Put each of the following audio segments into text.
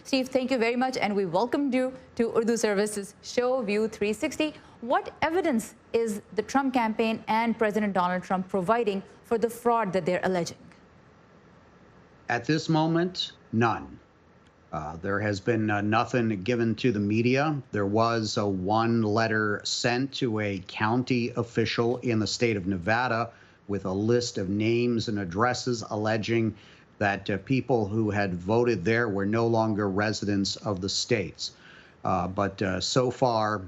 Steve, thank you very much, and we welcomed you to Urdu Services Show View 360. What evidence is the Trump campaign and President Donald Trump providing for the fraud that they're alleging? At this moment, none. There has been nothing given to the media. There was one letter sent to a county official in the state of Nevada with a list of names and addresses alleging that people who had voted there were no longer residents of the states. But so far,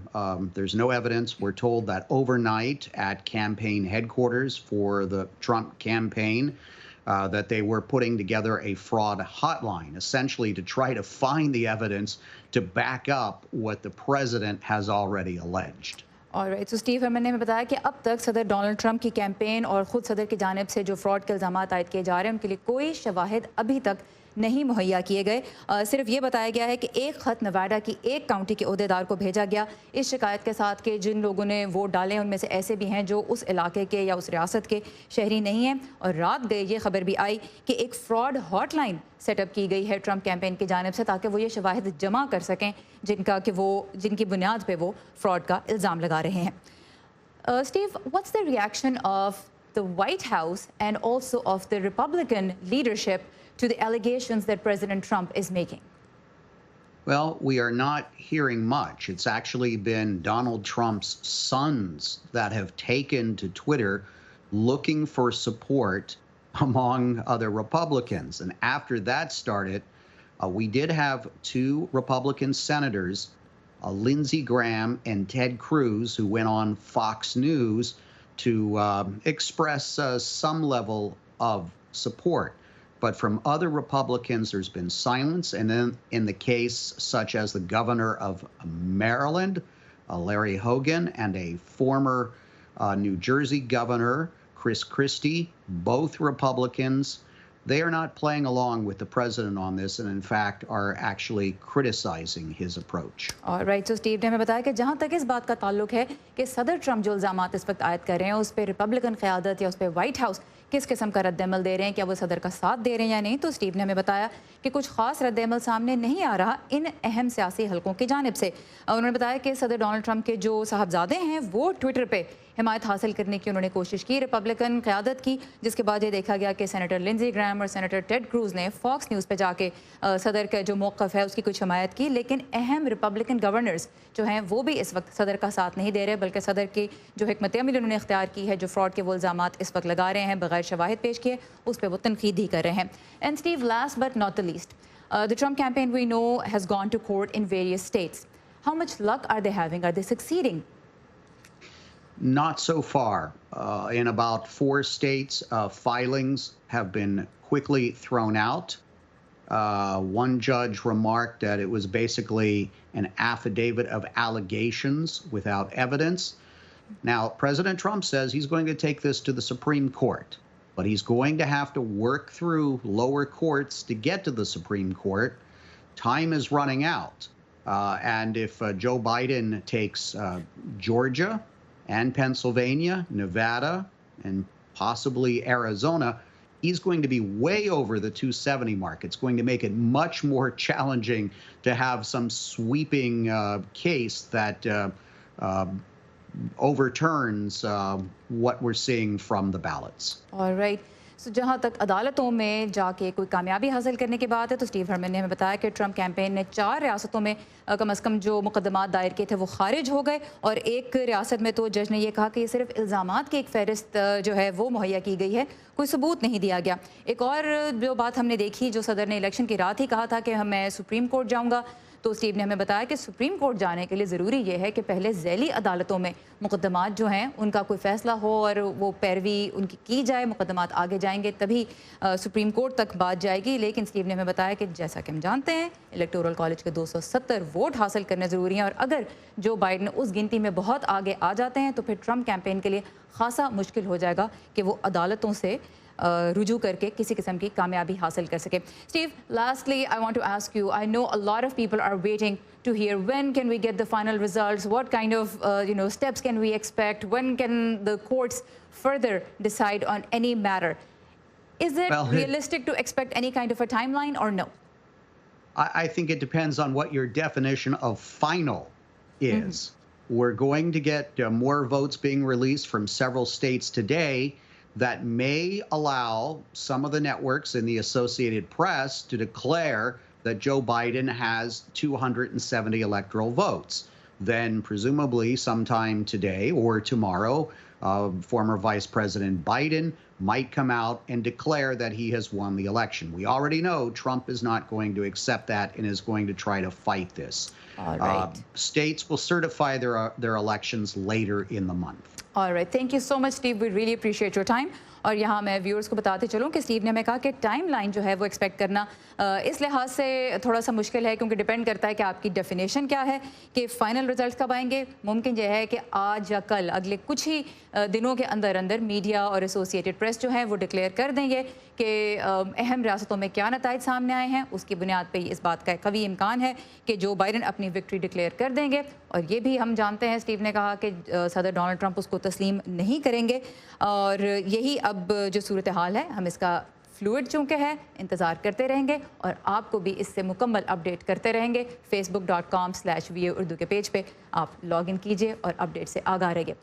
there's no evidence. We're told that overnight at campaign headquarters for the Trump campaign, that they were putting together a fraud hotline, essentially to try to find the evidence to back up what the president has already alleged. Alright, so Steve Herman ने बताया कि अब तक सदर Donald Trump की campaign और ख़ुद सदर की जानिब से जो फ्रॉड के इल्ज़ाम आयद किए जा रहे हैं उनके लिए कोई शवाहिद अभी तक नहीं मुहैया किए गए। सिर्फ ये बताया गया है कि एक ख़त नवाडा की एक काउंटी के अहदेदार को भेजा गया इस शिकायत के साथ कि जिन लोगों ने वोट डाले उनमें से ऐसे भी हैं जो उस इलाके के या उस रियासत के शहरी नहीं हैं। और रात गए ये खबर भी आई कि एक फ्रॉड हॉटलाइन सेटअप की गई है ट्रंप कैंपेन की जानिब से ताकि वो ये शवाहिद जमा कर सकें जिनकी बुनियाद पर वो फ्रॉड का इल्ज़ाम लगा रहे हैं। Steve, what's the reaction of the white house and also of the Republican leadership to the allegations that President Trump is making? Well, we are not hearing much. It's actually been Donald Trump's sons that have taken to Twitter looking for support among other Republicans. And after that started, we did have two Republican senators, Lindsey Graham and Ted Cruz, who went on Fox News to express some level of support. But from other Republicans, there's been silence. And then in the case such as the governor of Maryland, Larry Hogan, and a former New Jersey governor, Chris Christie, both Republicans, they are not playing along with the president on this and in fact are actually criticizing his approach. All right, so Steve ने हमें बताया कि जहां तक इस बात का ताल्लुक है कि सदर ट्रंप जो इल्जामात इस वक्त आयद कर रहे हैं उस पर रिपब्लिकन क़यादत या उस पर व्हाइट हाउस किस किस्म का रद्दमल दे रहे हैं, क्या वो सदर का साथ दे रहे हैं या नहीं, तो स्टीव ने हमें बताया कि कुछ खास रद्दमल सामने नहीं आ रहा इन अहम सियासी हलकों की जानिब से। उन्होंने बताया कि सदर डोनाल्ड ट्रंप के जो साहबजादे हैं वो ट्विटर पे हिमायत हासिल करने की उन्होंने कोशिश की रिपब्लिकन क़यादत की, जिसके बाद ये देखा गया कि सेनेटर लिंडसे ग्राहम और सेनेटर टेड क्रूज ने फॉक्स न्यूज़ पे जाके सदर का जो मौक़िफ़ है उसकी कुछ हिमायत की। लेकिन अहम रिपब्लिकन गवर्नर्स जो हैं वो भी इस वक्त सदर का साथ नहीं दे रहे, बल्कि सदर की जो हिकमत अमल उन्होंने इख्तियार की है, जो फ्रॉड के वो इल्ज़ामात इस वक्त लगा रहे हैं बगैर शवाहिद पेश किए, उस पर वो तनकीद ही कर रहे हैं। And Steve, last but not the least, the Trump campaign we know has gone to court in various states. How much luck are they having? Are they succeeding? Not so far. In about 4 states, filings have been quickly thrown out. One judge remarked that it was basically an affidavit of allegations without evidence. Now, President Trump says he's going to take this to the Supreme Court, but he's going to have to work through lower courts to get to the Supreme Court. Time is running out. And if Joe Biden takes Georgia and Pennsylvania, Nevada, and possibly Arizona, he's going to be way over the 270 mark. It's going to make it much more challenging to have some sweeping case that overturns what we're seeing from the ballots. All right. So, जहाँ तक अदालतों में जाके कोई कामयाबी हासिल करने की बात है तो स्टीव हरमन ने हमें बताया कि ट्रंप कैंपेन ने 4 रियासतों में कम अज़ कम जो मुकदमात दायर किए थे वो खारिज हो गए, और एक रियासत में तो जज ने ये कहा कि ये सिर्फ इल्ज़ामात की एक फहरिस्त जो है वो मुहैया की गई है, कोई सबूत नहीं दिया गया। एक और जो बात हमने देखी, जो सदर ने इलेक्शन की रात ही कहा था कि मैं सुप्रीम कोर्ट जाऊँगा, तो स्टीव ने हमें बताया कि सुप्रीम कोर्ट जाने के लिए ज़रूरी ये है कि पहले ज़ैली अदालतों में मुकदमात जो हैं उनका कोई फ़ैसला हो और वो पैरवी उनकी की जाए, मुकदमात आगे जाएंगे तभी सुप्रीम कोर्ट तक बात जाएगी। लेकिन स्टीव ने हमें बताया कि जैसा कि हम जानते हैं इलेक्टोरल कॉलेज के 270 वोट हासिल करने ज़रूरी हैं, और अगर जो बाइडन उस गिनती में बहुत आगे आ जाते हैं तो फिर ट्रंप कैंपेन के लिए खासा मुश्किल हो जाएगा कि वो अदालतों से रुजू करके किसी किस्म की कामयाबी हासिल कर सके। Steve, lastly, I want to ask you, I know a lot of people are waiting to hear when can we get the final results, what kind of steps can we expect, when can the courts further decide on any matter. Is it realistic to expect any kind of a timeline or no? I think it depends on what your definition of final is. We're going to get more votes being released from several states today that may allow some of the networks in the Associated Press to declare that Joe Biden has 270 electoral votes. Then, presumably, sometime today or tomorrow, former Vice President Biden might come out and declare that he has won the election. We already know Trump is not going to accept that and is going to try to fight this. All right. States will certify their elections later in the month. All right. Thank you so much, Steve. We really appreciate your time. और यहाँ मैं viewers को बताते चलूँ कि Steve ने हमें कहा कि टाइम लाइन जो है वो एक्सपेक्ट करना इस लिहाज से थोड़ा सा मुश्किल है, क्योंकि डिपेंड करता है कि आपकी डेफिनेशन क्या है कि फ़ाइनल रिजल्ट कब आएंगे। मुमकिन यह है कि आज या कल अगले कुछ ही दिनों के अंदर अंदर मीडिया और एसोसिएटेड प्रेस जो है वो डिक्लेयर कर देंगे कि अहम रियासतों में क्या नताइज सामने आए हैं। उसकी बुनियाद पर इस बात का कवी इम्कान है कि जो बाइडन अपनी विक्ट्री डिक्लेयर कर देंगे। और ये भी हम जानते हैं, स्टीव ने कहा कि सदर डोनाल्ड ट्रंप उसको तस्लीम नहीं करेंगे। और यही अब जो सूरत हाल है, हम इसका फ्लूइड चूँकि है इंतज़ार करते रहेंगे और आपको भी इससे मुकम्मल अपडेट करते रहेंगे। facebook.com/voa उर्दू के पेज पे आप लॉगिन कीजिए और अपडेट से आगाह रहिए।